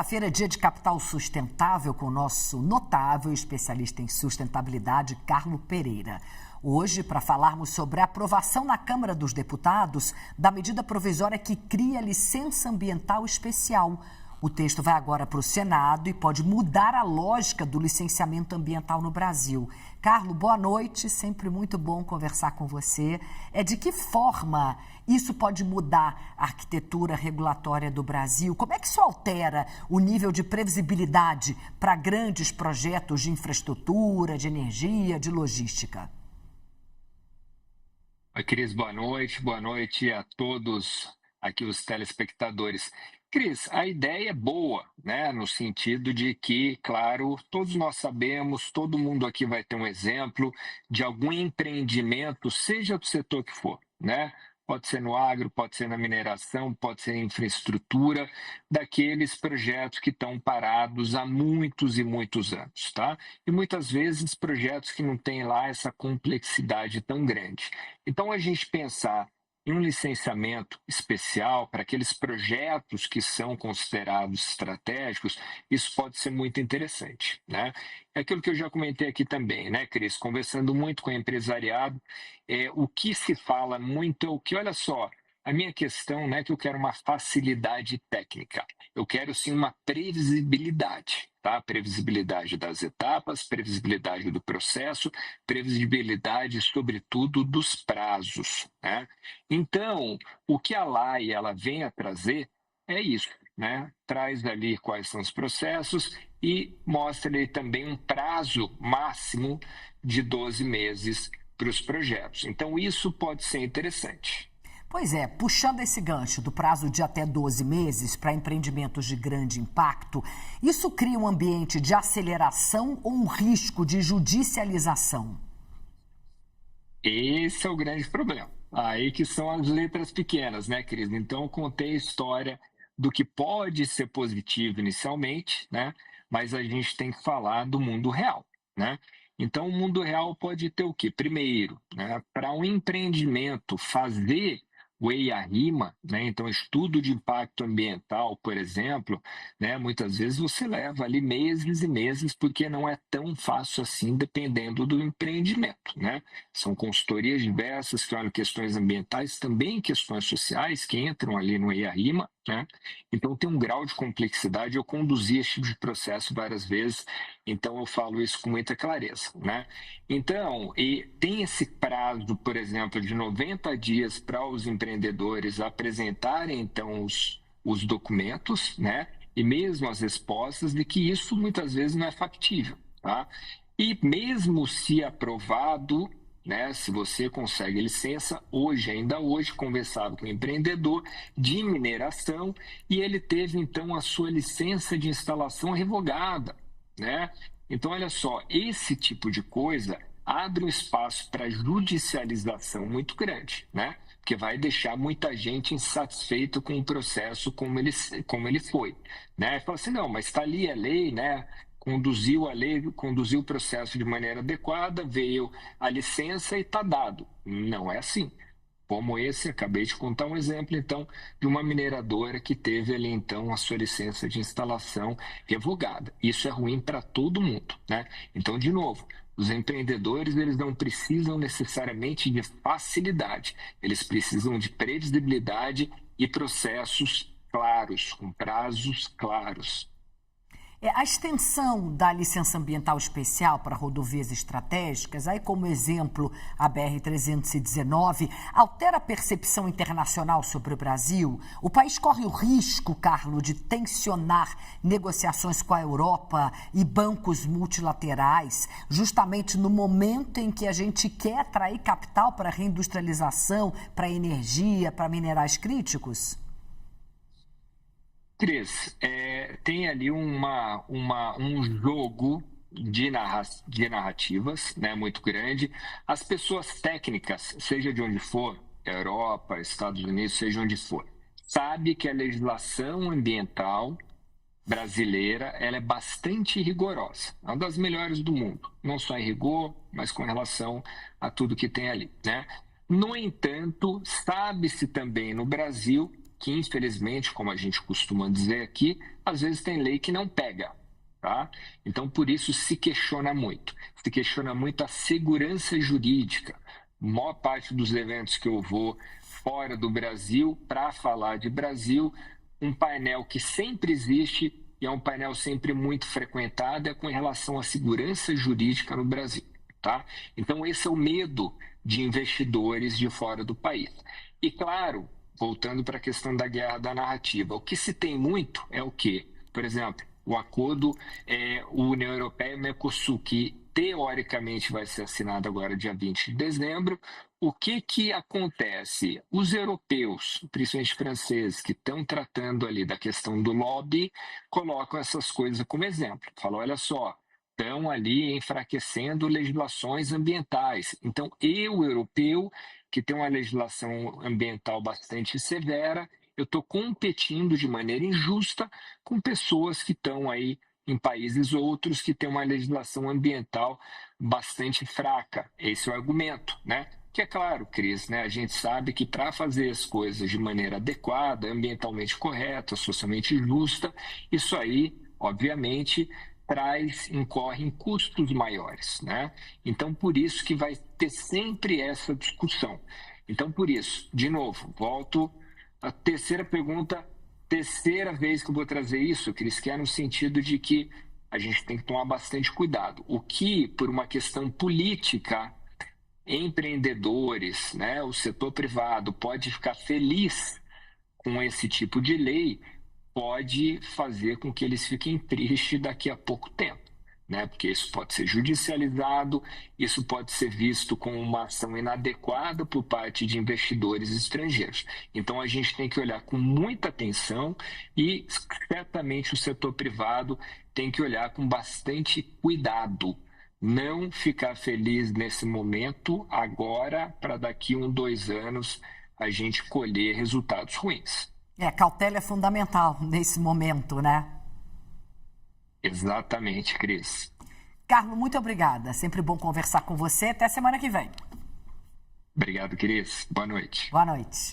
Quarta-feira é dia de Capital Sustentável com o nosso notável especialista em sustentabilidade, Carlo Pereira. Hoje, para falarmos sobre a aprovação na Câmara dos Deputados da medida provisória que cria licença ambiental especial. O texto vai agora para o Senado e pode mudar a lógica do licenciamento ambiental no Brasil. Carlo, boa noite, sempre muito bom conversar com você. De que forma isso pode mudar a arquitetura regulatória do Brasil? Como é que isso altera o nível de previsibilidade para grandes projetos de infraestrutura, de energia, de logística? Oi, Cris, boa noite a todos aqui os telespectadores. Cris, a ideia é boa, né? No sentido de que, claro, todos nós sabemos, todo mundo aqui vai ter um exemplo de algum empreendimento, seja do setor que for, né? Pode ser no agro, pode ser na mineração, pode ser em infraestrutura, daqueles projetos que estão parados há muitos e muitos anos, tá? E muitas vezes projetos que não têm lá essa complexidade tão grande. Então, a gente pensar em um licenciamento especial para aqueles projetos que são considerados estratégicos, isso pode ser muito interessante, né? É aquilo que eu já comentei aqui também, né, Cris? Conversando muito com o empresariado, o que se fala muito é o que, olha só, a minha questão não é que eu quero uma facilidade técnica, eu quero sim uma previsibilidade, tá? Previsibilidade das etapas, previsibilidade do processo, previsibilidade, sobretudo, dos prazos, né? Então, o que a lei ela vem a trazer é isso, né? Traz ali quais são os processos e mostra ali também um prazo máximo de 12 meses para os projetos. Então, isso pode ser interessante. Pois é, puxando esse gancho do prazo de até 12 meses para empreendimentos de grande impacto, isso cria um ambiente de aceleração ou um risco de judicialização? Esse é o grande problema. Aí que são as letras pequenas, né, Cris? Então, eu contei a história do que pode ser positivo inicialmente, né? Mas a gente tem que falar do mundo real, né? Então, o mundo real pode ter o quê? Primeiro, né, para um empreendimento fazer o EIA-RIMA, né? Então, estudo de impacto ambiental, por exemplo, né? Muitas vezes você leva ali meses e meses, porque não é tão fácil assim, dependendo do empreendimento, né? São consultorias diversas que olham questões ambientais, também questões sociais, que entram ali no EIA-RIMA, né? Então, tem um grau de complexidade. Eu conduzi esse tipo de processo várias vezes, então eu falo isso com muita clareza, né? Então, e tem esse prazo, por exemplo, de 90 dias para os empreendedores apresentarem, então, os documentos, né? E mesmo as respostas, de que isso muitas vezes não é factível, tá? E mesmo se aprovado, né, se você consegue licença, ainda hoje, conversava com um empreendedor de mineração e ele teve, então, a sua licença de instalação revogada, né? Então, olha só, esse tipo de coisa abre um espaço para judicialização muito grande, né? Porque vai deixar muita gente insatisfeita com o processo como ele foi, né? Fala assim, não, mas está ali a lei, né? Conduziu a lei, conduziu o processo de maneira adequada, veio a licença e está dado. Não é assim. Como esse, acabei de contar um exemplo, então, de uma mineradora que teve ali, então, a sua licença de instalação revogada. Isso é ruim para todo mundo, né? Então, de novo, os empreendedores, eles não precisam necessariamente de facilidade, eles precisam de previsibilidade e processos claros, com prazos claros. A extensão da licença ambiental especial para rodovias estratégicas, aí como exemplo a BR-319, altera a percepção internacional sobre o Brasil? O país corre o risco, Carlo, de tensionar negociações com a Europa e bancos multilaterais, justamente no momento em que a gente quer atrair capital para reindustrialização, para energia, para minerais críticos? Cris, tem ali um jogo de narrativas, né, muito grande. As pessoas técnicas, seja de onde for, Europa, Estados Unidos, seja onde for, sabe que a legislação ambiental brasileira ela é bastante rigorosa, é uma das melhores do mundo, não só em rigor, mas com relação a tudo que tem ali, né? No entanto, sabe-se também no Brasil que infelizmente, como a gente costuma dizer aqui, às vezes tem lei que não pega, tá? Então, por isso se questiona muito. Se questiona muito a segurança jurídica. A maior parte dos eventos que eu vou fora do Brasil, para falar de Brasil, um painel que sempre existe e é um painel sempre muito frequentado é com relação à segurança jurídica no Brasil, tá? Então, esse é o medo de investidores de fora do país. E, claro, voltando para a questão da guerra da narrativa, o que se tem muito é o quê? Por exemplo, o acordo União Europeia e Mercosul, que teoricamente vai ser assinado agora dia 20 de dezembro. O que acontece? Os europeus, principalmente franceses, que estão tratando ali da questão do lobby, colocam essas coisas como exemplo. Falam, olha só, estão ali enfraquecendo legislações ambientais. Então, eu, europeu, que tem uma legislação ambiental bastante severa, eu estou competindo de maneira injusta com pessoas que estão aí em países outros que têm uma legislação ambiental bastante fraca. Esse é o argumento, né? Que é claro, Cris, né? A gente sabe que para fazer as coisas de maneira adequada, ambientalmente correta, socialmente justa, isso aí, obviamente, incorre em custos maiores, né? Então, por isso que vai ter sempre essa discussão. Então, por isso, de novo, volto à terceira pergunta, terceira vez que eu vou trazer isso, Cris, que é no sentido de que a gente tem que tomar bastante cuidado. O que, por uma questão política, empreendedores, né, o setor privado pode ficar feliz com esse tipo de lei, pode fazer com que eles fiquem tristes daqui a pouco tempo, né? Porque isso pode ser judicializado, isso pode ser visto como uma ação inadequada por parte de investidores estrangeiros. Então, a gente tem que olhar com muita atenção e, certamente, o setor privado tem que olhar com bastante cuidado. Não ficar feliz nesse momento, agora, para daqui 2 anos a gente colher resultados ruins. Cautela é fundamental nesse momento, né? Exatamente, Cris. Carlos, muito obrigada. Sempre bom conversar com você. Até semana que vem. Obrigado, Cris. Boa noite. Boa noite.